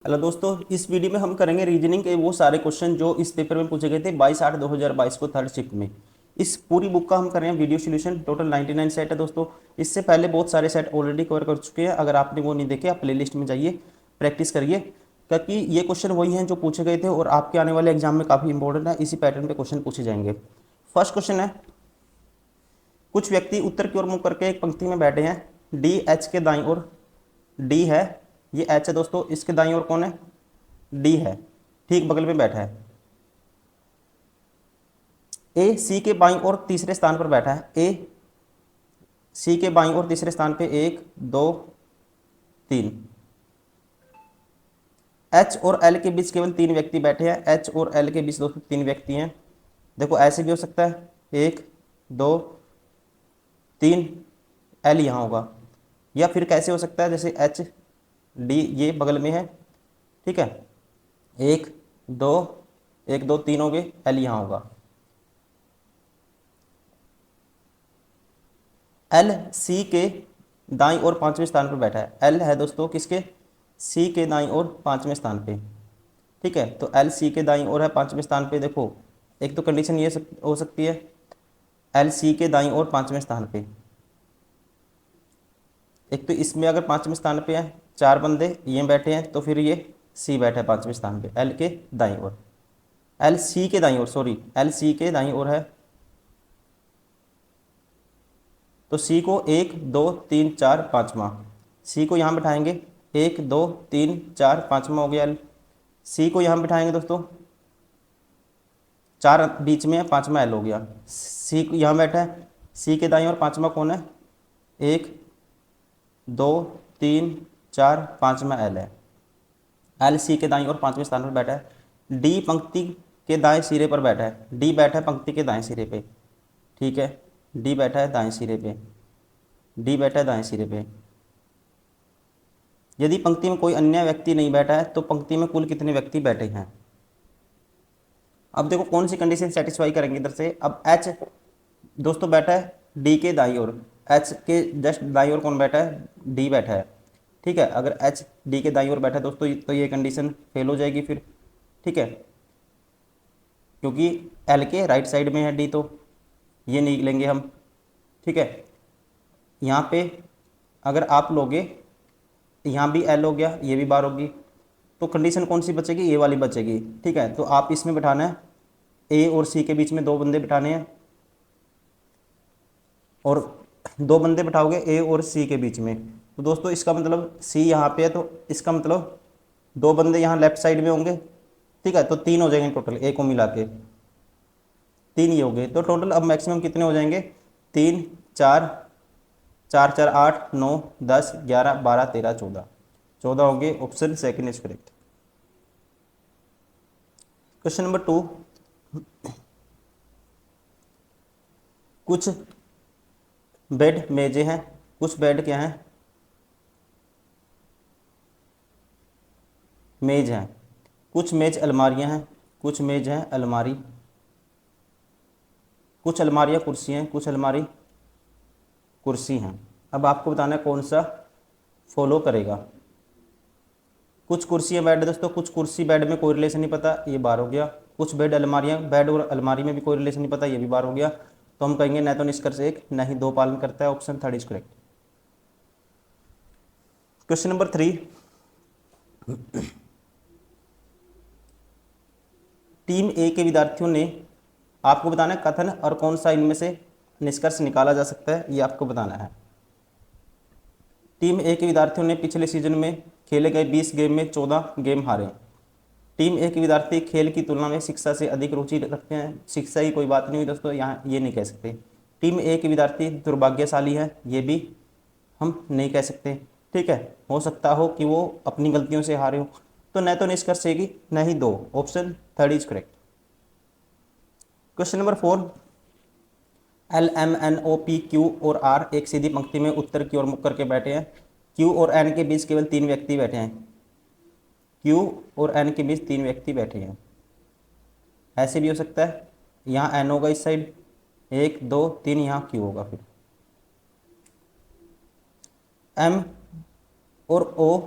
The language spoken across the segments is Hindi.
हेलो दोस्तों, इस वीडियो में हम करेंगे रीजनिंग के वो सारे क्वेश्चन जो इस पेपर में पूछे गए थे 22/8/2022 को थर्ड शिफ्ट में। इस पूरी बुक का हम कर रहे हैं वीडियो सॉल्यूशन। टोटल 99 सेट है दोस्तों। इससे पहले बहुत सारे सेट ऑलरेडी कवर कर चुके हैं। अगर आपने वो नहीं देखे, आप प्लेलिस्ट में जाइए, प्रैक्टिस करिए, क्योंकि ये क्वेश्चन वही हैं जो पूछे गए थे और आपके आने वाले एग्जाम में काफ़ी इंपॉर्टेंट है। इसी पैटर्न पे क्वेश्चन पूछे जाएंगे। फर्स्ट क्वेश्चन है, कुछ व्यक्ति उत्तर की ओर मुख करके एक पंक्ति में बैठे हैं। डी एच के दाईं ओर, डी है, ये एच है दोस्तों, इसके दाईं ओर कौन है? डी है, ठीक बगल में बैठा है। ए सी के बाईं ओर तीसरे स्थान पर बैठा है। ए सी के बाईं ओर तीसरे स्थान पे, 1 2 3। एच और एल के बीच केवल 3 व्यक्ति बैठे हैं। एच और एल के बीच दोस्तों 3 व्यक्ति हैं। देखो ऐसे भी हो सकता है, 1 2 3, एल यहाँ होगा। या फिर कैसे हो सकता है, जैसे एच डी ये बगल में है, ठीक है, 1 2 1 2 3 हो गए, एल यहाँ होगा। एल सी के दाईं ओर पांचवें स्थान पर बैठा है। एल है दोस्तों किसके? सी के दाईं ओर पांचवें स्थान पे, ठीक है। तो एल सी के दाईं ओर है पांचवें स्थान पे। देखो एक तो कंडीशन ये हो सकती है, एल सी के दाईं ओर पांचवें स्थान पे। एक तो इसमें अगर पांचवें स्थान पे है, 4 बंदे ये बैठे हैं, तो फिर ये सी बैठा है पांचवें स्थान पे एल के दाईं ओर। एल सी के दाईं ओर, सॉरी, एल सी के दाईं ओर है, तो सी को 1 2 3 4 5वां, सी को यहाँ बिठाएंगे, 1 2 3 4 5वां हो गया एल। सी को यहाँ बिठाएंगे दोस्तों, 4 बीच में है, 5वां एल हो गया। सी यहाँ बैठा है, सी के दाईं ओर पांचवां कौन है? 1 2 3 4 5वां एल है। एल सी के दाईं ओर पांचवें स्थान पर बैठा है। डी पंक्ति के दाएं सिरे पर बैठा है। डी बैठा है पंक्ति के दाएं सिरे पे, ठीक है। डी बैठा है दाएं सिरे पे, डी बैठा है दाएं सिरे पे। यदि पंक्ति में कोई अन्य व्यक्ति नहीं बैठा है तो पंक्ति में कुल कितने व्यक्ति बैठे हैं? अब देखो कौन सी कंडीशन सेटिस्फाई करेंगे इधर से। अब एच दोस्तों बैठा है डी के दाईं ओर, एच के जस्ट दाईं ओर कौन बैठा है? डी बैठा है, ठीक है। अगर एच डी के दाईं ओर बैठा है दोस्तों, तो ये कंडीशन फेल हो जाएगी फिर, ठीक है, क्योंकि एल के राइट साइड में है डी, तो ये नहीं लेंगे हम, ठीक है। यहाँ पे अगर आप लोगे, यहाँ भी एल हो गया, ये भी बार होगी, तो कंडीशन कौन सी बचेगी? ये वाली बचेगी, ठीक है। तो आप इसमें बिठाना है, ए और सी के बीच में 2 बंदे बिठाने हैं, और 2 बंदे बिठाओगे ए और सी के बीच में, तो दोस्तों इसका मतलब सी यहाँ पे है, तो इसका मतलब 2 बंदे यहाँ लेफ्ट साइड में होंगे, ठीक है। तो 3 हो जाएंगे टोटल, ए को मिला के 3 ये हो गए। तो टोटल अब मैक्सिमम कितने हो जाएंगे? 3 4 4 4 8 9 10 11 12 13 14, 14 हो गए। Option second is correct. Question number 2, कुछ बेड मेजें हैं। कुछ बेड क्या हैं? मेज हैं। कुछ मेज अलमारियां हैं। कुछ मेज हैं अलमारी। कुछ अलमारियां कुर्सी हैं। कुछ अलमारी कुर्सी हैं। अब आपको बताना है कौन सा फॉलो करेगा। कुछ कुर्सियां बेड दोस्तों, कुछ कुर्सी बेड में कोई रिलेशन नहीं पता, ये बार हो गया। कुछ बेड अलमारियां, बेड और अलमारी में भी कोई रिलेशन नहीं पता, ये भी बार हो गया। तो हम कहेंगे न तो निष्कर्ष 1 न ही 2 पालन करता है। Option third is correct. Question number 3, team A के विद्यार्थियों ने, आपको बताना है कथन और कौन सा इनमें से निष्कर्ष निकाला जा सकता है, ये आपको बताना है। टीम ए के विद्यार्थियों ने पिछले सीजन में खेले गए 20 गेम में 14 गेम हारे। टीम ए के विद्यार्थी खेल की तुलना में शिक्षा से अधिक रुचि रखते हैं। शिक्षा की कोई बात नहीं हुई दोस्तों, यहाँ ये नहीं कह सकते। टीम ए के विद्यार्थी दुर्भाग्यशाली है, ये भी हम नहीं कह सकते, ठीक है। हो सकता हो कि वो अपनी गलतियों से हारे हो। तो न तो निष्कर्ष है कि न ही 2, option third is correct. Question number 4, L M N O P Q और आर एक सीधी पंक्ति में उत्तर की ओर मुख करके बैठे हैं। क्यू और एन के बीच केवल 3 व्यक्ति बैठे हैं। क्यू और एन के बीच 3 व्यक्ति बैठे हैं। ऐसे भी हो सकता है, यहाँ एन होगा इस साइड, 1 2 3, यहाँ क्यू होगा। फिर एम और ओ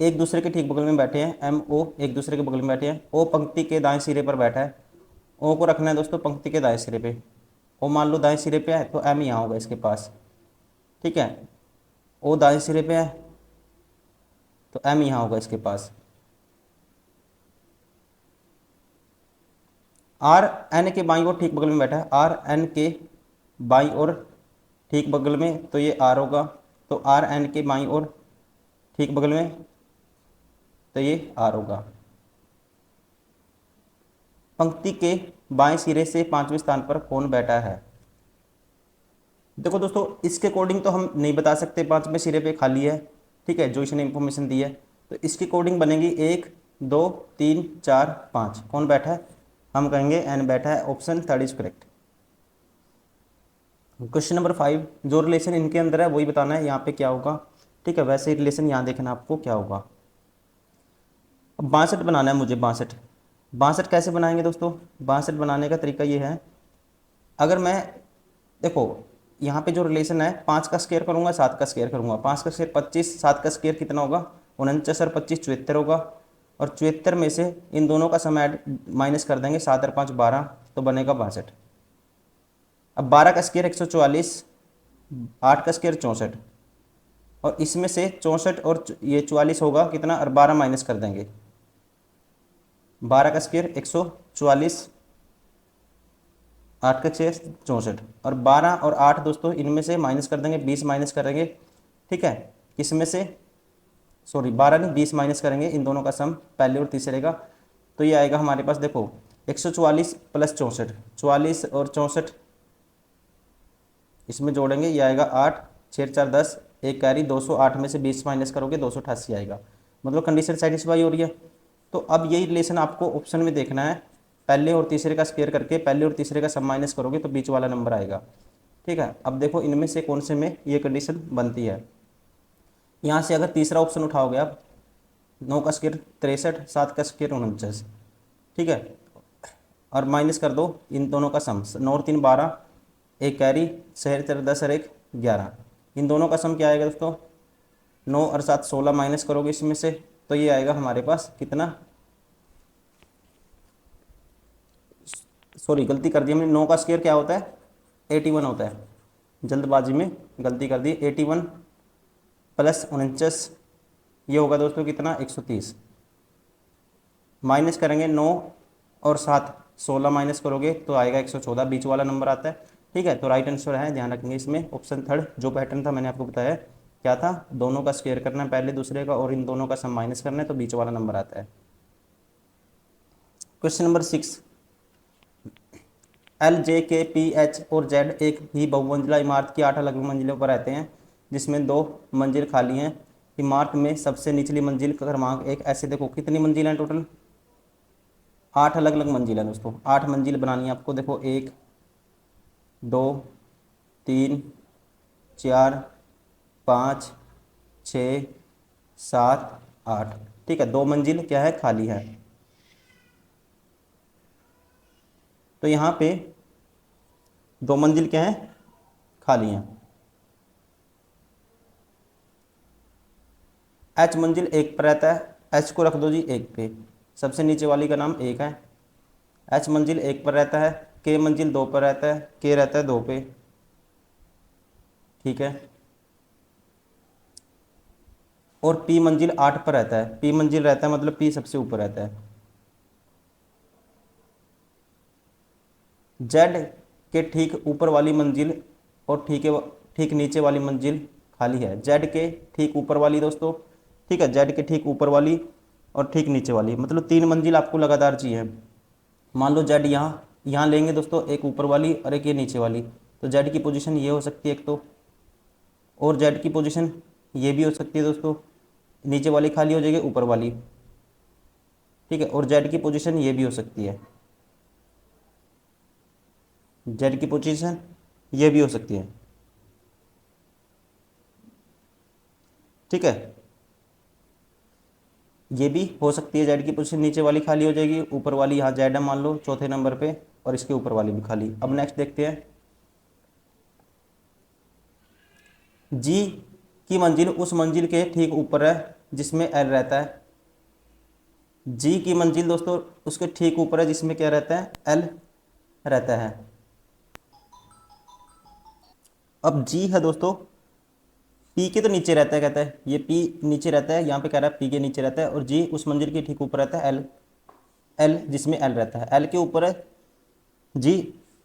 एक दूसरे के ठीक बगल में बैठे हैं, एम ओ एक दूसरे के बगल में बैठे हैं, ओ पंक्ति के दाएं सिरे पर बैठा है, ओ को रखना है दोस्तों पंक्ति के दाएं सिरे पे, ओ मान लो दाएं सिरे पे है तो एम यहाँ होगा इसके पास, ठीक है, ओ दाएं सिरे पे है तो एम यहाँ होगा इसके पास। आर एन के बाईं ओर ठीक बगल में बैठा है, आर एन के बाईं ओर ठीक बगल में तो ये आर होगा, तो आर एन के बाईं ओर ठीक बगल में तो ये आर होगा। पंक्ति के बाएं सिरे से पांचवें स्थान पर कौन बैठा है? देखो दोस्तों इसके अकॉर्डिंग तो हम नहीं बता सकते, पांचवें सिरे पे खाली है, ठीक है, जो इसने इंफॉर्मेशन दी है, तो इसके अकॉर्डिंग बनेगी 1 2 3 4 5, कौन बैठा है? हम कहेंगे एन बैठा है, option third is correct. Question number 5, जो रिलेशन इनके अंदर है वही बताना है यहाँ पे क्या होगा, ठीक है, वैसे ही रिलेशन यहाँ देखना आपको क्या होगा। अब 62 बनाना है मुझे, 62 62 कैसे बनाएंगे दोस्तों? 62 बनाने का तरीका ये है, अगर मैं देखो यहाँ पे जो रिलेशन है 5 का स्क्वायर करूँगा 7 का स्क्वायर करूँगा, 5 का स्क्वायर 25, 7 का स्क्वायर कितना होगा 49 और 25 74 होगा, और 74 में से इन दोनों का सम ऐड माइनस कर देंगे, 7 और 5 12, तो बनेगा 62। अब 12 का स्क्वायर 144, 8 का स्क्वायर 64, और इसमें से 64 और ये 44 होगा कितना, और 12 माइनस कर देंगे, 12 का स्क्वायर 144, 8 का छः 64, और 12 और 8 दोस्तों इनमें से माइनस कर देंगे, 20 माइनस करेंगे, ठीक है, किसमें से, सॉरी 12 नहीं 20 माइनस करेंगे, इन दोनों का सम पहले और तीसरे का, तो ये आएगा हमारे पास देखो 144 प्लस 64, 44 और 64 इसमें जोड़ेंगे, ये आएगा 8, 6 4 10, एक कैरी 208 में से 20 माइनस करोगे 288 आएगा, मतलब कंडीशन सेटिस्फाई हो रही है। तो अब यही रिलेशन आपको ऑप्शन में देखना है, पहले और तीसरे का स्क्वायर करके पहले और तीसरे का सम माइनस करोगे तो बीच वाला नंबर आएगा, ठीक है। अब देखो इनमें से कौन से में ये कंडीशन बनती है, यहाँ से अगर तीसरा ऑप्शन उठाओगे आप, 9 का स्क्वायर 63, 7 का स्क्वायर 49, ठीक है, और माइनस कर दो इन दोनों का सम, 9 और 3 12, एक कैरी 6 4 10 और 1 11, इन दोनों का सम क्या आएगा दोस्तों, 9 और 7 16 माइनस करोगे इसमें से, तो ये आएगा हमारे पास कितना, सॉरी गलती कर दी हमने, 9 का स्क्वायर क्या होता है 81 होता है, जल्दबाजी में गलती कर दी, 81 प्लस 49 ये होगा दोस्तों कितना 130, माइनस करेंगे 9 और 7 16 माइनस करोगे तो आएगा 114, बीच वाला नंबर आता है, ठीक है। तो राइट आंसर है, ध्यान रखेंगे इसमें ऑप्शन थर्ड, जो पैटर्न था मैंने आपको बताया क्या था, दोनों का स्क्वायर करना है पहले दूसरे का, और इन दोनों का सम माइनस करना है तो बीच वाला नंबर आता है। क्वेश्चन नंबर 6, एल जे के पी एच और जेड एक ही बहुमंजिला इमारत की 8 अलग अलग मंजिलों पर रहते हैं, जिसमें 2 मंजिल खाली हैं। इमारत में सबसे निचली मंजिल का क्रमांक 1, ऐसे देखो कितनी मंजिल हैं टोटल, 8 अलग अलग मंजिल हैं दोस्तों, 8 मंजिल बनानी है आपको, देखो 1 2 3 4 5 6 7 8, ठीक है, 2 मंजिल क्या है खाली है। तो यहाँ पे 2 मंजिल क्या है खाली हैं। एच मंजिल 1 पर रहता है, एच को रख दो जी 1 पे, सबसे नीचे वाली का नाम 1 है, एच मंजिल 1 पर रहता है, के मंजिल 2 पर रहता है, के रहता है 2 पे, ठीक है, और पी मंजिल 8 पर रहता है, पी मंजिल रहता है मतलब पी सबसे ऊपर रहता है। जेड के ठीक ऊपर वाली मंजिल और ठीक नीचे वाली मंजिल खाली है, जेड के ठीक ऊपर वाली दोस्तों, ठीक है, जेड के ठीक ऊपर वाली और ठीक नीचे वाली, मतलब 3 मंजिल आपको लगातार चाहिए। मान लो जेड यहाँ लेंगे दोस्तों, एक ऊपर वाली और एक ये नीचे वाली, तो जेड की पोजीशन ये हो सकती है एक तो, और जेड की पोजीशन ये भी हो सकती है दोस्तों, नीचे वाली खाली हो जाएगी ऊपर वाली, ठीक है, और जेड की पोजीशन ये भी हो सकती है, जेड की पोजीशन ये भी हो सकती है, ठीक है, ये भी हो सकती है, जेड की पोजीशन नीचे वाली खाली हो जाएगी, ऊपर वाली यहाँ जेड है मान लो चौथे नंबर पे, और इसके ऊपर वाली भी खाली। अब नेक्स्ट देखते हैं, जी की मंजिल उस मंजिल के ठीक ऊपर है जिसमें एल रहता है। जी की मंजिल दोस्तों उसके ठीक ऊपर है, जिसमें क्या रहता है, एल रहता है। अब जी है दोस्तों, पी के तो नीचे रहता है, कहता है ये पी नीचे रहता है, यहाँ पे कह रहा है पी के नीचे रहता है, और जी उस मंजिल के ठीक ऊपर रहता है, एल, एल जिसमें एल रहता है, एल के ऊपर है, जी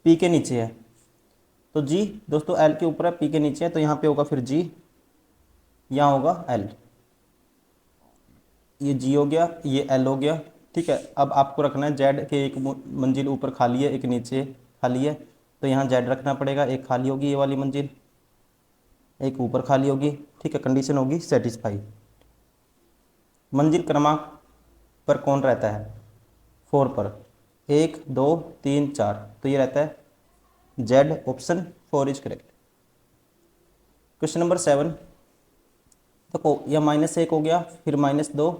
पी के नीचे है। तो जी दोस्तों एल के ऊपर है, पी के नीचे है, तो यहाँ पे होगा फिर जी, यहाँ होगा एल। ये जी हो गया, ये एल हो गया। ठीक है, अब आपको रखना है जेड के एक मंजिल ऊपर खाली है, एक नीचे खाली है, तो यहाँ जेड रखना पड़ेगा, एक खाली होगी ये वाली मंजिल, एक ऊपर खाली होगी। ठीक है, कंडीशन होगी सेटिस्फाई। मंजिल क्रमांक पर कौन रहता है, 4 पर, 1 2 3 4, तो ये रहता है Z, option 4 is correct. Question number 7, देखो यह -1 हो गया, फिर -2,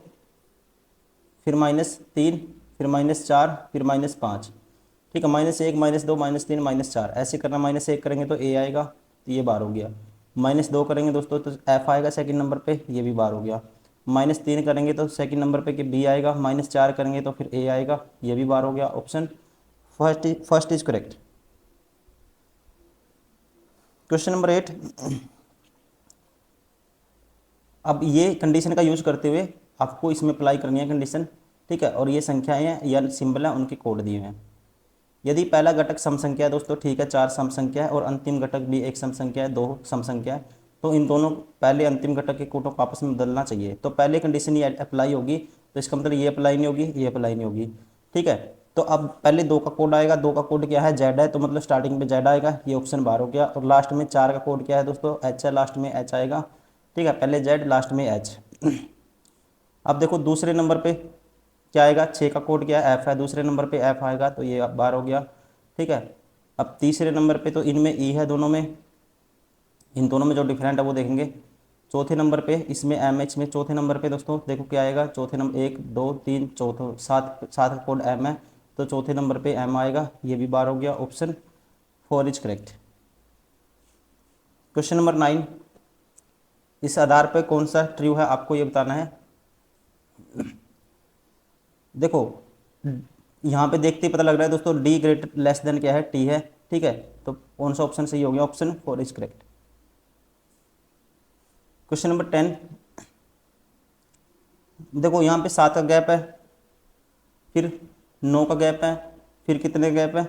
फिर -3, फिर -4, फिर -5। ठीक है, -1 -2 -3 -4 ऐसे करना, -1 करेंगे तो ए आएगा, तो ये बार हो गया। -2 करेंगे दोस्तों तो एफ आएगा सेकंड नंबर पे, ये भी बार हो गया। -3 करेंगे तो सेकंड नंबर पे कि बी आएगा, -4 करेंगे तो फिर ए आएगा, ये भी बार हो गया। Option first is correct. Question number 8, अब ये कंडीशन का यूज करते हुए आपको इसमें अप्लाई करनी है कंडीशन। ठीक है, और ये संख्याएं हैं या सिंबल है, उनके कोड दिए हुए हैं। यदि पहला घटक सम संख्या है दोस्तों, ठीक है, 4 सम संख्या है, और अंतिम घटक भी एक सम संख्या है, 2 सम संख्या है, तो इन दोनों पहले अंतिम घटक के कोटों को आपस में बदलना चाहिए। तो पहले कंडीशन ये अप्लाई होगी, तो इसका मतलब ये अप्लाई नहीं होगी, ये अप्लाई नहीं होगी। ठीक है, तो अब पहले 2 का कोड आएगा, 2 का कोड क्या है, जेड है, तो मतलब स्टार्टिंग में जेड आएगा, ये ऑप्शन बाहर हो गया। और लास्ट में 4 का कोड क्या है दोस्तों, एच है, लास्ट में एच आएगा। ठीक है, पहले जेड लास्ट में एच। अब देखो दूसरे नंबर पे क्या आएगा, 6 का कोड क्या है, एफ है, दूसरे नंबर पे एफ आएगा, तो ये अब बार हो गया। ठीक है, अब तीसरे नंबर पे तो इनमें ई है, दोनों में, इन दोनों में जो डिफरेंट है वो देखेंगे। चौथे नंबर पे इसमें एम एच में, चौथे नंबर पे दोस्तों देखो क्या आएगा, चौथे नंबर 1 2 3 चौथो 7 7 का कोड एम है, तो चौथे नंबर पे एम आएगा, ये भी बार हो गया। Option 4 is correct. Question number 9, इस आधार पर कौन सा ट्रू है आपको ये बताना है। देखो यहाँ पे देखते ही पता लग रहा है दोस्तों, डी ग्रेटर लेस देन क्या है, टी है। ठीक है, तो कौन सा ऑप्शन सही हो गया, option 4 is correct. Question number 10, देखो यहाँ पे 7 का गैप है, फिर 9 का गैप है, फिर कितने गैप है,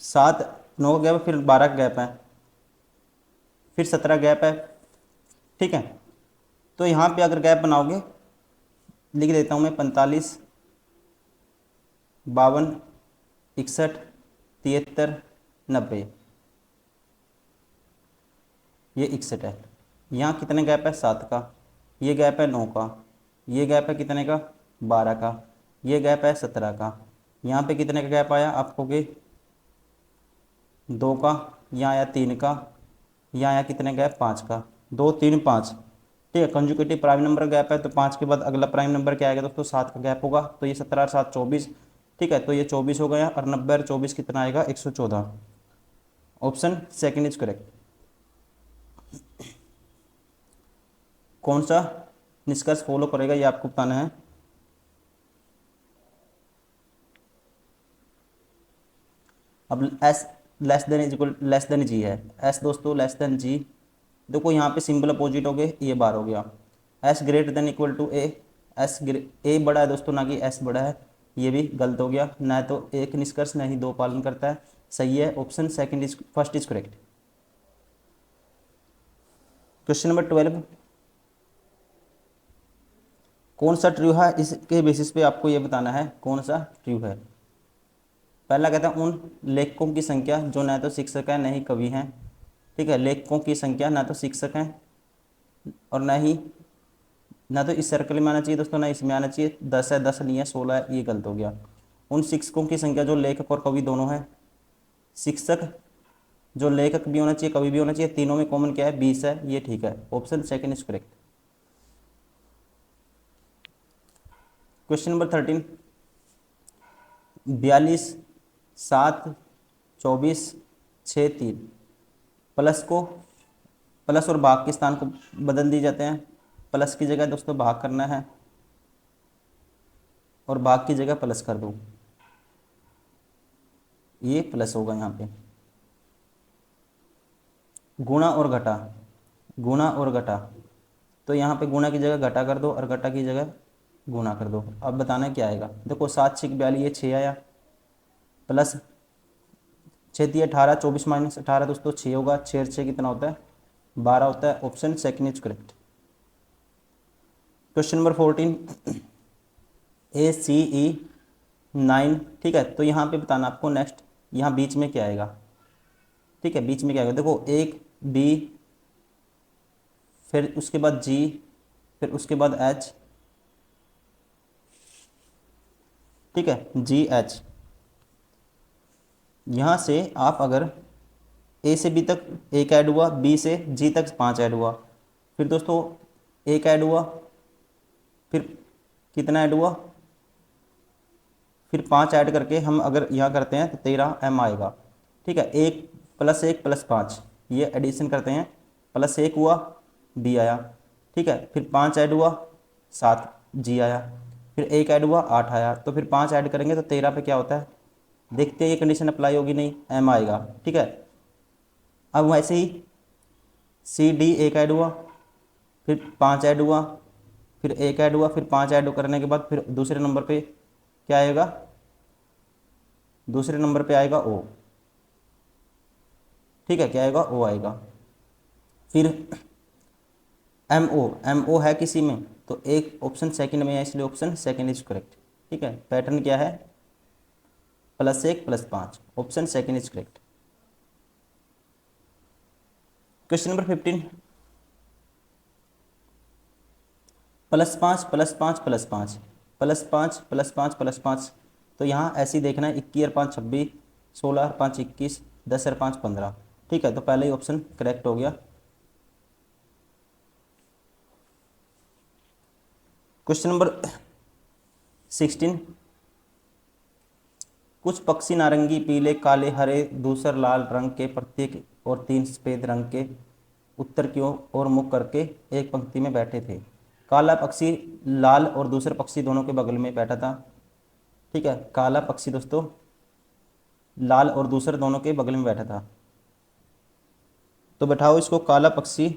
7 9 का गैप है, फिर 12 का गैप है, फिर 17 गैप है। ठीक है, तो यहाँ पे अगर गैप बनाओगे, लिख देता हूँ मैं, 45 52 61 73 90, ये 61 है। यहाँ कितने गैप है, 7 का, ये गैप है 9 का, ये गैप है कितने का, 12 का, ये गैप है 17 का। यहाँ पे कितने का गैप आया आपको कि 2 का, यहाँ आया 3 का, यहाँ आया कितने गैप, 5 का, 2 3 5। ठीक है, कंजुगेटिव प्राइम नंबर गैप है, तो 5 के बाद अगला प्राइम नंबर क्या आएगा दोस्तों, 7 का गैप होगा, तो ये 17 और 7 24। ठीक है, तो ये 24 हो गया, और 90 और 24 कितना आएगा, 114। Option second is correct. कौन सा निष्कर्ष फॉलो करेगा ये आपको बताना है। अब S less than is equal less than G है, एस दोस्तों लेस देन जी। देखो यहाँ पे सिंबल अपोजिट हो गए, ये बार हो गया। S greater than equal to A, A बड़ा है दोस्तों, ना कि एस बड़ा है, ये भी गलत हो गया। ना तो एक निष्कर्ष ना ही 2 पालन करता है, सही है, option second is first is correct. Question number 12, कौन सा ट्रू है, इसके बेसिस पे आपको ये बताना है कौन सा ट्रू है। पहला कहता है उन लेखकों की संख्या जो न तो शिक्षक है न ही कवि हैं। ठीक है, लेखकों की संख्या ना तो शिक्षक हैं और ना ही, ना तो इस सर्कल में आना चाहिए दोस्तों, ना इसमें आना चाहिए। 10 है, 10 नहीं है, 16 है, ये गलत हो गया। उन शिक्षकों की संख्या जो लेखक और कवि दोनों हैं। शिक्षक जो लेखक भी होना चाहिए, कवि भी होना चाहिए, तीनों में कॉमन क्या है, 20 है, ये ठीक है, option second is correct. Question number 13, 42 7 24 6 3, plus और भाग के स्थान को बदल दिए जाते हैं। प्लस की जगह दोस्तों भाग करना है और भाग की जगह प्लस कर दो, ये प्लस होगा यहाँ पे। गुणा और घटा, गुणा और घटा, तो यहाँ पे गुणा की जगह घटा कर दो और घटा की जगह गुणा कर दो। अब बताना क्या आएगा, देखो 7×6 = 42, ये 6 आया, प्लस 6×3 = 18, 24 - 18 दोस्तों 6 होगा, 6×6 कितना होता है 12 होता है। Option second is correct. Question number 14, ACE 9, ठीक है। तो यहाँ पे बताना आपको नेक्स्ट, यहाँ बीच में क्या आएगा, ठीक है, बीच में क्या आएगा, देखो एक बी, फिर उसके बाद जी, फिर उसके बाद एच, ठीक है, GH। यहाँ से आप अगर ए से बी तक एक ऐड हुआ, बी से जी तक 5 ऐड हुआ, फिर दोस्तों एक ऐड हुआ, फिर कितना ऐड हुआ, फिर 5 ऐड करके हम अगर यहाँ करते हैं तो 13M आएगा, ठीक है। 1+1+5 ये एडिशन करते हैं, +1 हुआ बी आया, ठीक है, फिर 5 ऐड हुआ 7 जी आया, फिर एक ऐड हुआ 8 आया, तो फिर 5 ऐड करेंगे तो 13 पे क्या होता है, देखते हैं ये कंडीशन अप्लाई होगी नहीं, एम आएगा, ठीक है। अब वैसे ही CD एक ऐड हुआ, फिर 5 ऐड हुआ, फिर एक ऐड हुआ, फिर 5 ऐड करने के बाद फिर दूसरे नंबर पे क्या आएगा, दूसरे नंबर पे आएगा O, ठीक है, क्या आएगा O आएगा। फिर MO है किसी में तो एक ऑप्शन सेकंड में है, इसलिए ऑप्शन सेकंड इज करेक्ट, ठीक है। पैटर्न क्या है, +1+5, option second is correct. Question number 15, +5 +5 +5 +5 +5 +5, तो यहाँ ऐसे ही देखना है, 21 और 5 26, 16 और 5 21, 10 और 5 15, ठीक है। तो पहले ही ऑप्शन करेक्ट हो गया। क्वेश्चन नंबर 16, कुछ पक्षी नारंगी पीले काले हरे धूसर लाल रंग के प्रत्येक और 3 सफेद रंग के उत्तर की ओर मुख करके एक पंक्ति में बैठे थे। काला पक्षी लाल और दूसरे पक्षी दोनों के बगल में बैठा था, ठीक है। काला पक्षी दोस्तों लाल और दूसरे दोनों के बगल में बैठा था, तो बैठाओ इसको, काला पक्षी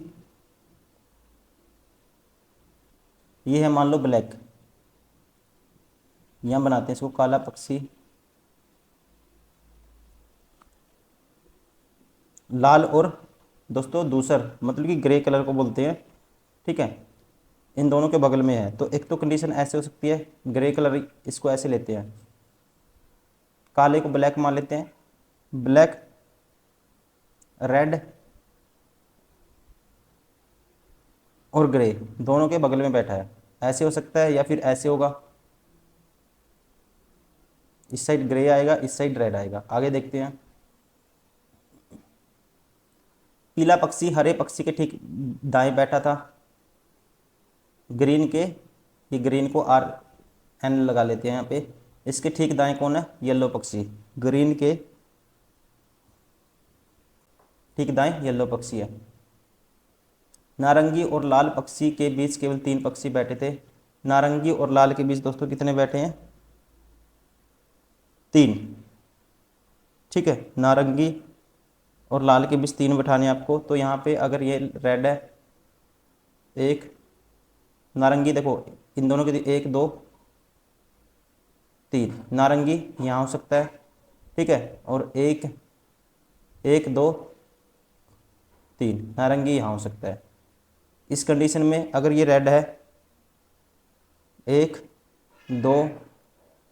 ये है मान लो ब्लैक, यहाँ बनाते हैं इसको, काला पक्षी लाल और दोस्तों दूसर मतलब कि ग्रे कलर को बोलते हैं, ठीक है, इन दोनों के बगल में है। तो एक तो कंडीशन ऐसे हो सकती है, ग्रे कलर इसको ऐसे लेते हैं, काले को ब्लैक मान लेते हैं, ब्लैक रेड और ग्रे दोनों के बगल में बैठा है, ऐसे हो सकता है या फिर ऐसे होगा, इस साइड ग्रे आएगा इस साइड रेड आएगा। आगे देखते हैं, पीला पक्षी हरे पक्षी के ठीक दाएं बैठा था, ग्रीन के, ये ग्रीन को RN लगा लेते हैं यहाँ पे, इसके ठीक दाएं कौन है, येलो पक्षी, ग्रीन के ठीक दाएं येलो पक्षी है। नारंगी और लाल पक्षी के बीच केवल 3 पक्षी बैठे थे, नारंगी और लाल के बीच दोस्तों कितने बैठे हैं, 3, ठीक है। नारंगी और लाल के बीच 3 बैठाने आपको, तो यहाँ पे अगर ये रेड है, एक नारंगी, देखो इन दोनों के 1 2 3, नारंगी यहाँ हो सकता है, ठीक है, और 1 1 2 3 नारंगी यहाँ हो सकता है। इस कंडीशन में अगर ये रेड है, 1 2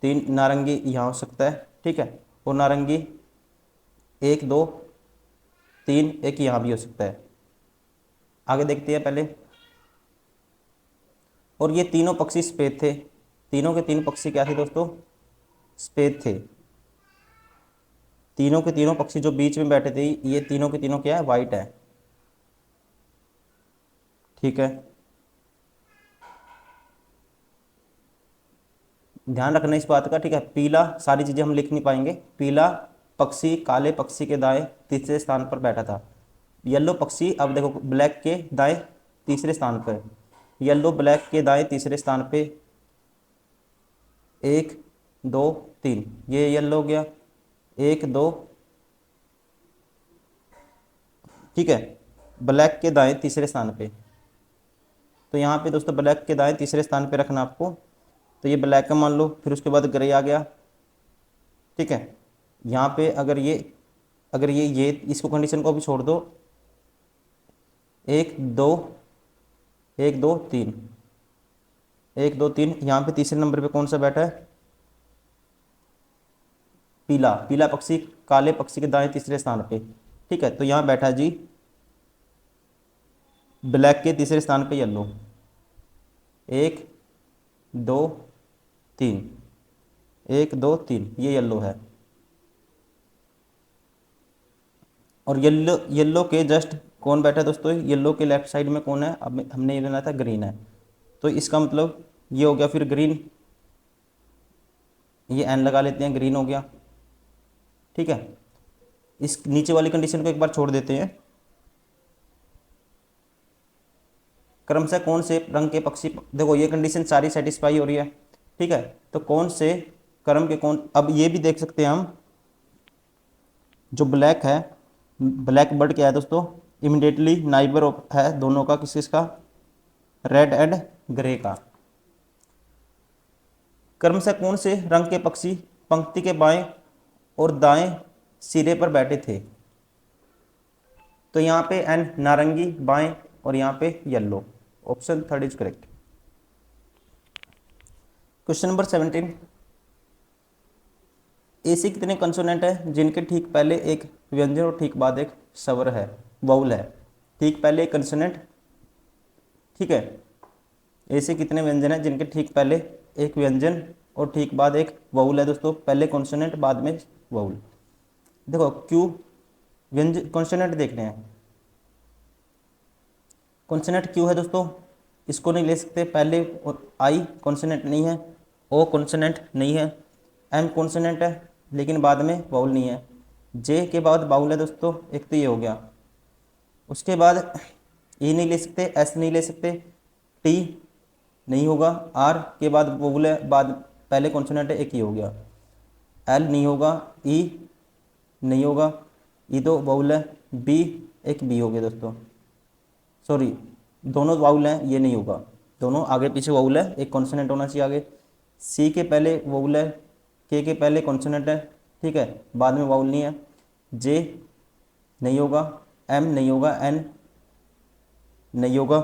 3 नारंगी यहाँ हो सकता है, ठीक है, और नारंगी 1 2 3 एक यहाँ भी हो सकता है। आगे देखते हैं पहले, और ये तीनों पक्षी सफेद थे, तीनों के तीनों पक्षी क्या थे दोस्तों, सफेद थे। तीनों के तीनों पक्षी जो बीच में बैठे थे ये तीनों के तीनों क्या है, वाइट है, ठीक है। ध्यान रखना इस बात का, ठीक है। पीला सारी चीज़ें हम लिख नहीं पाएंगे, पीला पक्षी काले पक्षी के दाएं तीसरे स्थान पर बैठा था, येलो पक्षी अब देखो ब्लैक के दाएं तीसरे स्थान पर, येलो ब्लैक के दाएं तीसरे स्थान पे, 1 2 3, ये येलो हो गया, 1 2, ठीक है, ब्लैक के दाएं तीसरे स्थान पे। तो यहाँ पे दोस्तों ब्लैक के दाएं तीसरे स्थान पे रखना आपको, तो ये ब्लैक का मान लो, फिर उसके बाद ग्रे आ गया, ठीक है। यहाँ पे अगर ये इसको कंडीशन को भी छोड़ दो, 1 2 1 2 3, 1 2 3, यहाँ पे तीसरे नंबर पे कौन सा बैठा है, पीला, पीला पक्षी काले पक्षी के दाएं तीसरे स्थान पे, ठीक है। तो यहाँ बैठा है जी ब्लैक के तीसरे स्थान पे येलो, 1 2 3, 1 2 3, ये येलो है। और येलो के जस्ट कौन बैठा है दोस्तों, येलो के लेफ्ट साइड में कौन है, अब हमने ये बनाया था ग्रीन है, तो इसका मतलब ये हो गया फिर ग्रीन, ये एन लगा लेते हैं, ग्रीन हो गया, ठीक है। इस नीचे वाली कंडीशन को एक बार छोड़ देते हैं, क्रमशः कौन से रंग के पक्षी, देखो ये कंडीशन सारी सेटिस्फाई हो रही है, ठीक है। तो कौन से क्रम के कौन, अब ये भी देख सकते हैं हम, जो ब्लैक है, ब्लैक बर्ड क्या है दोस्तों, इमिडिएटली नाइबर है दोनों का, किसका, रेड एंड ग्रे का। क्रमशः कौन से रंग के पक्षी पंक्ति के बाएं और दाएं सिरे पर बैठे थे, तो यहाँ पे एन नारंगी बाएं और यहाँ पे yellow, option third is correct. Question number 17, ऐसे कितने कंसोनेंट है जिनके ठीक पहले एक व्यंजन और ठीक बाद एक स्वर है, वाउल है, ठीक पहले एक कंसोनेंट, ठीक है। ऐसे कितने व्यंजन है जिनके ठीक पहले एक व्यंजन और ठीक बाद एक वाउल है दोस्तों, पहले कॉन्सोनेंट बाद में वाउल। देखो क्यू व्यंजन कॉन्सोनेंट देखने हैं, कॉन्सोनेंट क्यू है दोस्तों, इसको नहीं ले सकते पहले, और आई कॉन्सोनेंट नहीं है, ओ कॉन्सोनेंट नहीं है, एम कॉन्सोनेंट है लेकिन बाद में वाउल नहीं है, जे के बाद वाउल है दोस्तों, एक तो ये हो गया, उसके बाद ई नहीं ले सकते, एस नहीं ले सकते, टी नहीं होगा, आर के बाद वाउल है, बाद पहले कॉन्सोनेंट है, एक ही हो गया, एल नहीं होगा, ई नहीं होगा, ई तो वाउल है, बी एक बी हो गया दोस्तों, सॉरी दोनों वाउल हैं, ये नहीं होगा, दोनों आगे पीछे वाउल है, एक कॉन्सोनेंट होना चाहिए आगे, सी के पहले वाउल है, के पहले कॉन्सोनेंट है, ठीक है, बाद में वाउल नहीं है, जे नहीं होगा, एम नहीं होगा, एन नहीं होगा,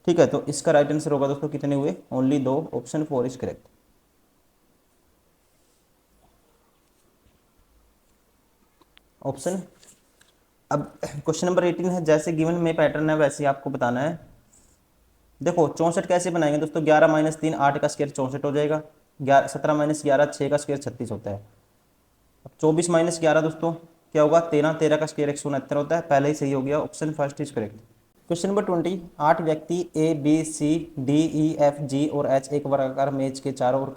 ठीक है। तो इसका राइट आंसर होगा दोस्तों, कितने हुए, only 2, option 4 is correct. Option, अब क्वेश्चन नंबर 18 है, जैसे गिवन में पैटर्न है वैसे आपको बताना है। देखो 64 कैसे बनाएंगे दोस्तों, 11 - 3 8 का स्क्वायर 64 हो जाएगा, 17 - 11 6 का स्क्वायर 36 होता है। अब 24 - 11 दोस्तों क्या होगा, 13 13 का स्क्वायर 169 होता है, पहले ही सही हो गया, option first is correct. Question number 20, 8 व्यक्ति A B C D E F G और एच एक वर्गाकार मेज के चारों ओर,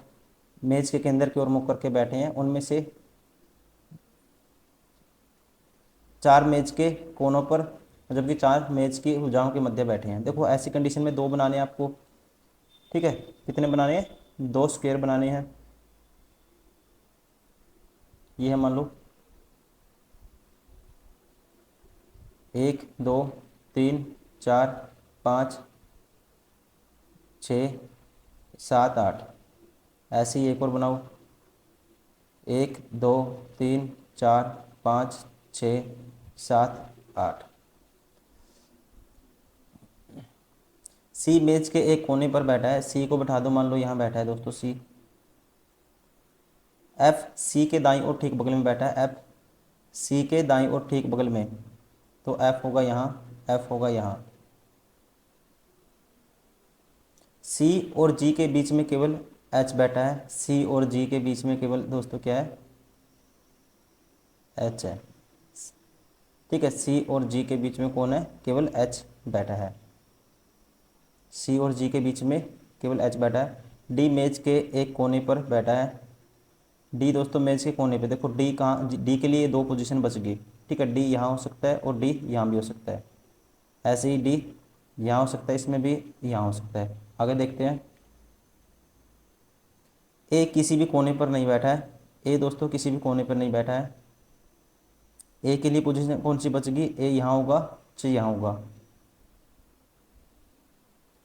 मेज के केंद्र की ओर मुख करके बैठे हैं, उनमें से 4 मेज के कोनों पर, जबकि 4 मेज की भुजाओं के मध्य बैठे हैं। देखो ऐसी कंडीशन में 2 बनाने हैं आपको, ठीक है, कितने बनाने हैं, 2 स्क्वायर बनाने हैं, ये है मान लो 1 2 3 4 5 6 7 8, ऐसे ही एक और बनाओ, 1 2 3 4 5 6 7 8। सी मेज के एक कोने पर बैठा है, सी को बैठा दो, मान लो यहाँ बैठा है दोस्तों सी। एफ सी के दाईं और ठीक बगल में बैठा है, एफ सी के दाईं और ठीक बगल में, तो एफ होगा यहाँ, एफ होगा यहाँ। सी और जी के बीच में केवल एच बैठा है, सी और जी के बीच में केवल दोस्तों क्या है, एच है, ठीक है। सी और जी के बीच में कौन है, केवल एच बैठा है, सी और जी के बीच में केवल एच बैठा है। डी मेज के एक कोने पर बैठा है, डी दोस्तों मेज के कोने पे, देखो डी कहाँ, डी के लिए 2 पोजीशन बच गई, ठीक है, डी यहाँ हो सकता है और डी यहाँ भी हो सकता है, ऐसे ही डी यहाँ हो सकता है, इसमें भी यहाँ हो सकता है। आगे देखते हैं। ए किसी भी कोने पर नहीं बैठा है। ए दोस्तों किसी भी कोने पर नहीं बैठा है। ए के लिए पोजीशन कौन सी बचेगी? ए यहाँ होगा, सी यहाँ होगा।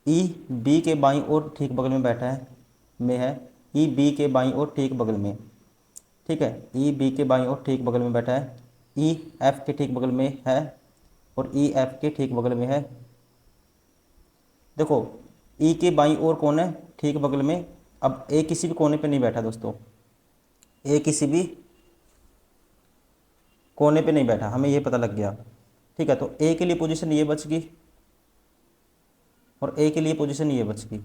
ई बी के बाईं ओर ठीक बगल में बैठा है, में है। ई बी के बाईं ओर ठीक बगल में, ठीक है। ई बी के बाईं ओर ठीक बगल में बैठा है। ई एफ के ठीक बगल में है, और ई एफ के ठीक बगल में है। देखो ई के बाईं ओर कौन है? ठीक बगल में। अब ए किसी भी कोने पे नहीं बैठा दोस्तों, ए किसी भी कोने पे नहीं बैठा, हमें ये पता लग गया, ठीक है। तो ए के लिए पोजीशन ये बच गई, और ए के लिए पोजीशन ये बच गई।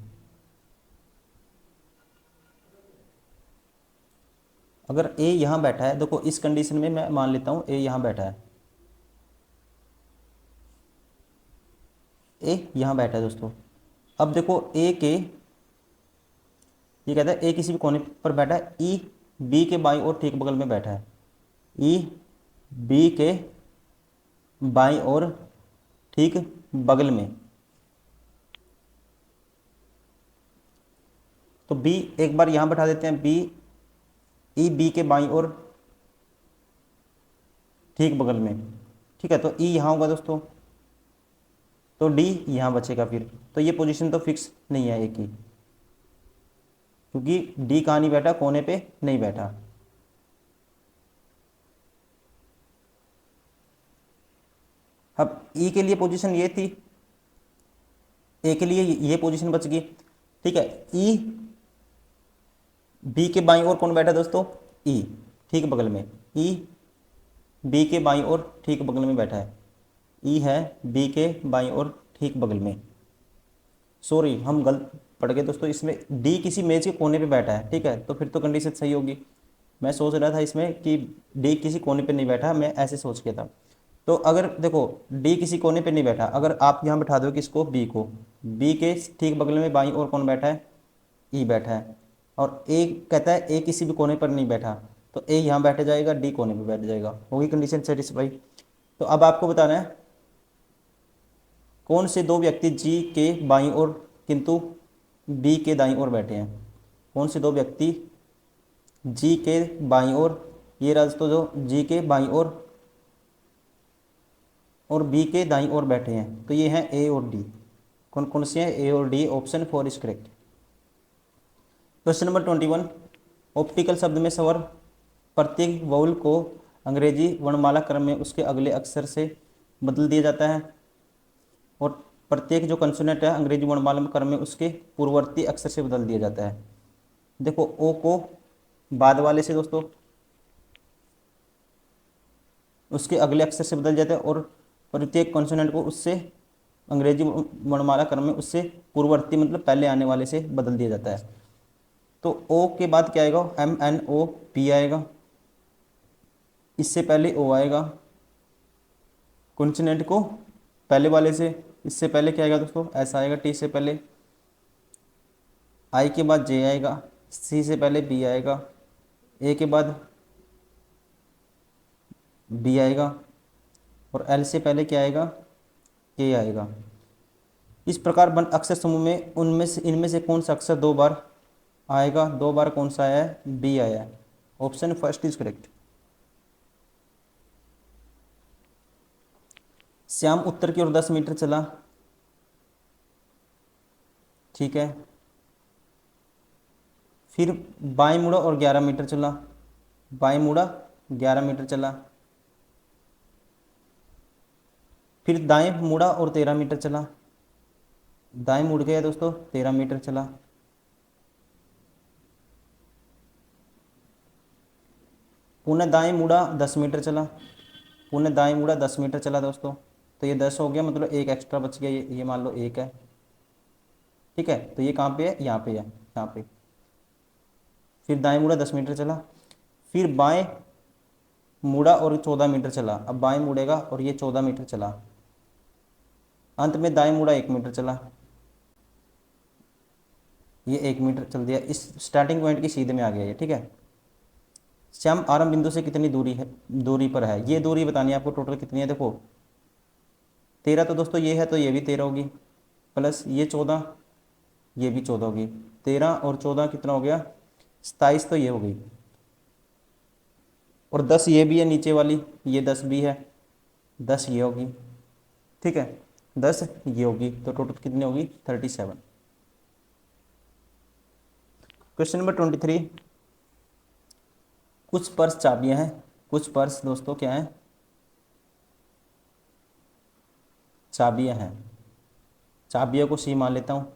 अगर ए यहाँ बैठा है, देखो इस कंडीशन में मैं मान लेता हूँ ए यहाँ बैठा है, ए यहाँ बैठा है दोस्तों। अब देखो ए के, ये कहता है ए किसी भी कोने पर बैठा है, ई बी के बाईं ओर ठीक बगल में बैठा है। ई बी के बाईं ओर ठीक बगल में। तो बी एक बार यहाँ बैठा देते हैं, बी ई बी के बाईं ओर ठीक बगल में, ठीक है। तो ई यहाँ होगा दोस्तों, तो डी यहाँ बचेगा फिर। तो ये पोजीशन तो फिक्स नहीं है ए की, क्योंकि डी कहाँ नहीं बैठा? कोने पे नहीं बैठा। अब ई के लिए पोजीशन ये थी, ए के लिए ये पोजीशन बच गई, ठीक है। ई बी के बाईं ओर कौन बैठा दोस्तों? ई ठीक बगल में। ई बी के बाईं ओर ठीक बगल में बैठा है। ई है बी के बाईं ओर ठीक बगल में। सॉरी हम गलत पढ़ गए दोस्तों, इसमें डी किसी मेज के कोने पे बैठा है, ठीक है। तो फिर तो कंडीशन सही होगी। मैं सोच रहा था इसमें कि डी किसी कोने पे नहीं बैठा, मैं ऐसे सोच के था। तो अगर देखो डी किसी कोने पे नहीं बैठा, अगर आप यहाँ बैठा दो किसको? बी को। बी के ठीक बगल में बाईं ओर कौन बैठा है? ई बैठा है। और ए कहता है ए किसी भी कोने पर नहीं बैठा, तो ए यहाँ बैठ जाएगा, डी कोने पे बैठ जाएगा। होगी कंडीशन सेटिस्फाई। तो अब आपको बताना है कौन से दो व्यक्ति जी के बाईं ओर किंतु बी के दाईं ओर बैठे हैं। कौन से दो व्यक्ति जी के बाईं ओर, ये रास्तों जो जी के बाईं ओर और बी के दाईं ओर बैठे हैं, तो ये हैं ए और डी। कौन कौन से हैं? ए और D. Option 4 is correct. Question number 21, optical शब्द में स्वर प्रत्येक वाउल को अंग्रेजी वर्णमाला क्रम में उसके अगले अक्षर से बदल दिया जाता है, और प्रत्येक जो कंसोनेंट है अंग्रेजी वर्णमाला क्रम में उसके पूर्ववर्ती अक्षर से बदल दिया जाता है। देखो ओ को बाद वाले से दोस्तों उसके अगले अक्षर से बदल जाता है, और प्रत्येक कंसोनेंट को उससे अंग्रेजी वर्णमाला क्रम में उससे पूर्ववर्ती मतलब पहले आने वाले से बदल दिया जाता है। तो ओ के बाद क्या आएगा? एम एन ओ पी आएगा, इससे पहले ओ आएगा। कॉन्सोनेंट को पहले वाले से, इससे पहले क्या आएगा दोस्तों? ऐसा आएगा, टी से पहले। आई के बाद जे आएगा, सी से पहले बी आएगा, ए के बाद बी आएगा, और एल से पहले क्या आएगा? के आएगा। इस प्रकार बन अक्षर समूह में उनमें से इनमें से कौन सा अक्षर दो बार आएगा? दो बार कौन सा आया है? बी आया है। Option first is correct. Shyam उत्तर की ओर 10 मीटर चला, ठीक है। फिर बाएं मुड़ा और 11 मीटर चला, बाएं मुड़ा 11 मीटर चला। फिर दाएं मुड़ा और 13 मीटर चला, दाएं मुड़ गया दोस्तों, 13 मीटर चला। पुनः दाएं मुड़ा 10 मीटर चला, पुनः दाएं मुड़ा 10 मीटर चला दोस्तों। तो ये 10 हो गया, मतलब एक एक्स्ट्रा बच गया, ये मान लो एक है, ठीक है। तो ये कहाँ पे है? यहाँ पे है, यहाँ पे। फिर दाएं मुड़ा 10 मीटर चला, फिर बाएं मुड़ा और 14 मीटर चला। अब बाएं मुड़ेगा और ये 14 मीटर चला। अंत में दाएं मुड़ा 1 मीटर चला, ये 1 मीटर चल दिया। इस स्टार्टिंग पॉइंट की सीधे में आ गया ये, ठीक है। श्याम आरंभ बिंदु से कितनी दूरी पर है? ये दूरी बतानी है आपको, टोटल कितनी है। देखो 13 तो दोस्तों ये है, तो ये भी 13 होगी, प्लस ये 14, ये भी 14 होगी। 13 और 14 कितना हो गया? 27 तो ये हो गई। और 10 ये भी है नीचे वाली, ये 10 भी है, 10 ये होगी, ठीक है, 10 ये होगी, तो टोटल कितनी होगी? 37। क्वेश्चन नंबर 23, कुछ पर्स चाबियां हैं, कुछ पर्स दोस्तों क्या है? चाबियां हैं। चाबियों को सी मान लेता हूँ।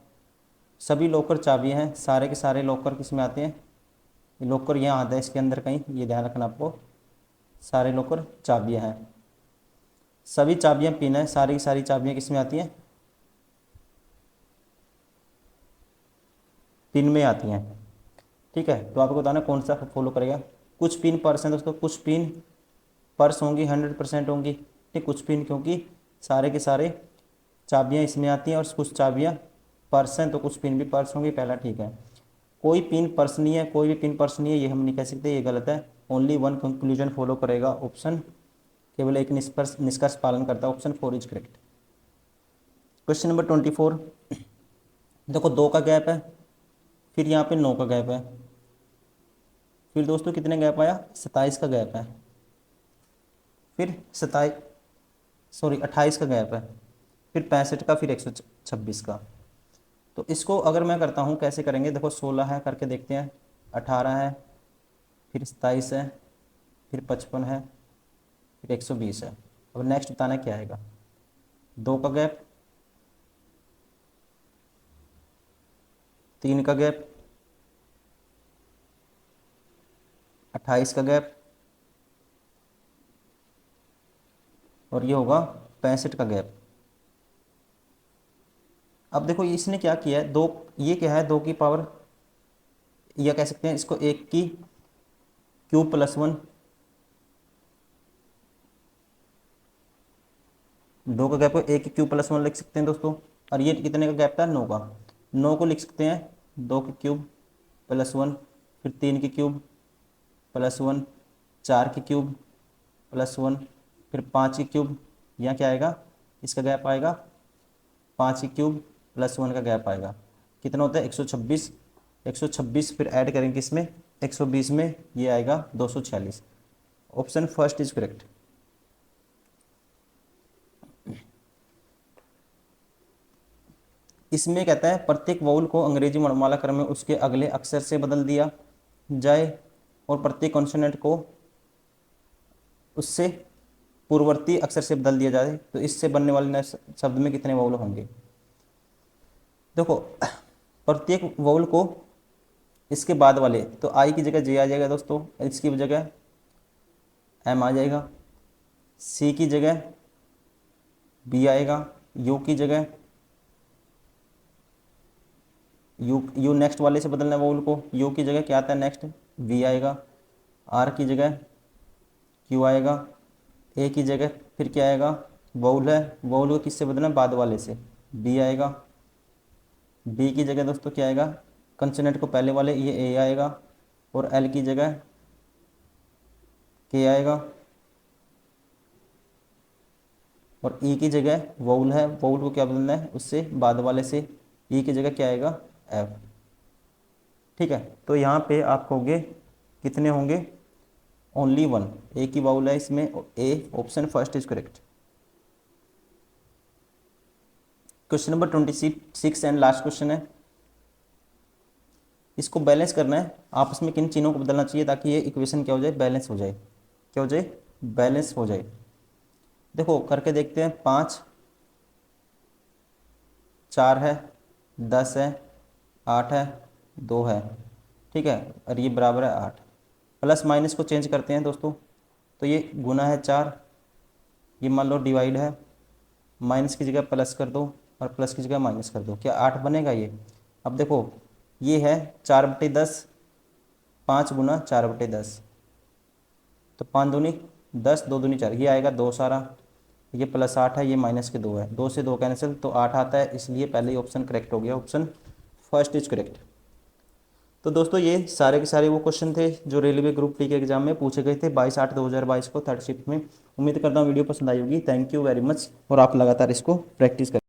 सभी लॉकर चाबियां हैं, सारे के सारे लॉकर किस में आते हैं? लॉकर यहाँ आता है इसके अंदर कहीं, ये ध्यान रखना आपको। सारे लॉकर चाबियां हैं, सभी चाबियां पिन है, सारी की सारी चाबियां किस में आती हैं? पिन में आती हैं, ठीक है। तो आपको बताना कौन सा फॉलो करेगा। कुछ पिन पर्स हैं दोस्तों, कुछ पिन पर्स होंगी, 100% होंगी, ठीक। कुछ पिन क्योंकि सारे के सारे चाबियां इसमें आती हैं, और कुछ चाबियां पर्स हैं तो कुछ पिन भी पर्स होंगी, पहला ठीक है। कोई पिन पर्स नहीं है, कोई भी पिन पर्स नहीं है, ये हम नहीं कह सकते, ये गलत है। ओनली वन कंक्लूजन फॉलो करेगा, ऑप्शन, केवल एक निष्कर्ष पालन करता है, option 4 is correct. Question number 24, देखो 2 का गैप है, फिर यहाँ पे 9 का गैप है, फिर दोस्तों कितने गैप आया? 27 का गैप है, फिर 28 का गैप है, फिर 65 का, फिर 126 का। तो इसको अगर मैं करता हूँ कैसे करेंगे, देखो 16 है करके देखते हैं, 18 है, फिर 27 है, फिर 55 है, फिर 120 है। अब नेक्स्ट बताना क्या आएगा? 2 का गैप, 3 का गैप, 28 का गैप, और ये होगा 65 का गैप। अब देखो इसने क्या किया है, दो, ये क्या है? 2 की पावर, या कह सकते हैं इसको 1 की क्यूब प्लस 1, 2 का गैप को 1 की क्यूब प्लस 1 लिख सकते हैं दोस्तों। और ये कितने का गैप था? 9 का। 9 को लिख सकते हैं 2 की क्यूब प्लस 1, फिर 3 की क्यूब प्लस 1, 4 की क्यूब प्लस 1, फिर 5 की क्यूब, यहाँ क्या आएगा? इसका गैप आएगा 5 की क्यूब प्लस 1 का गैप आएगा, कितना होता है? 126। 126 फिर ऐड करेंगे इसमें 120 में, ये आएगा 246। Option first is correct. इसमें कहता है प्रत्येक वाउल को अंग्रेजी वर्णमाला क्रम में उसके अगले अक्षर से बदल दिया जाए, और प्रत्येक कॉन्सोनेंट को उससे पूर्ववर्ती अक्षर से बदल दिया जाए, तो इससे बनने वाले नए शब्द में कितने वाउल होंगे? देखो प्रत्येक वाउल को इसके बाद वाले, तो आई की जगह जे आ जाएगा दोस्तों, इसकी जगह एम आ जाएगा, सी की जगह बी आएगा, यू की जगह यू नेक्स्ट वाले से बदलना है वाउल को, यू की जगह क्या आता है नेक्स्ट? वी आएगा, आर की जगह क्यू आएगा, ए की जगह फिर क्या आएगा? वाउल है, वाउल को किससे बदलना है? बाद वाले से, बी आएगा, बी की जगह दोस्तों क्या आएगा? कंसोनेंट को पहले वाले, ये ए आएगा, और एल की जगह के आएगा, और ई की जगह वाउल है, वाउल को क्या बदलना है? उससे बाद वाले से, ई की जगह क्या आएगा? एफ, ठीक है। तो यहाँ पे आप कहोगे कितने होंगे? ओनली वन, ए की वाउल है इसमें, A, option first is correct. Question number 26 and last question है, इसको बैलेंस करना है, आपस में किन चिन्हों को बदलना चाहिए ताकि ये इक्वेशन क्या हो जाए? बैलेंस हो जाए। क्या हो जाए? बैलेंस हो जाए। देखो करके देखते हैं, 5, 4 है, 10 है, 8 है, 2 है, ठीक है, और ये बराबर है 8। प्लस माइनस को चेंज करते हैं दोस्तों, तो ये गुना है 4, ये मान लो डिवाइड है, माइनस की जगह प्लस कर दो और प्लस की जगह माइनस कर दो, क्या 8 बनेगा ये? अब देखो ये है 4/10, 5 गुना 4/10, तो 5 दूनी 10, 2 दूनी 4, ये आएगा 2 सारा, ये प्लस 8 है, ये माइनस के 2 है, 2 से 2 कैंसिल, तो 8 आता है, इसलिए पहले ही ऑप्शन करेक्ट हो गया, ऑप्शन फर्स्ट इज करेक्ट। तो दोस्तों ये सारे के सारे वो क्वेश्चन थे जो रेलवे ग्रुप डी के एग्जाम में पूछे गए थे 22/8/2022 को, थर्ड शिफ्ट में। उम्मीद करता हूँ वीडियो पसंद आई होगी। थैंक यू वेरी मच, और आप लगातार इसको प्रैक्टिस करें।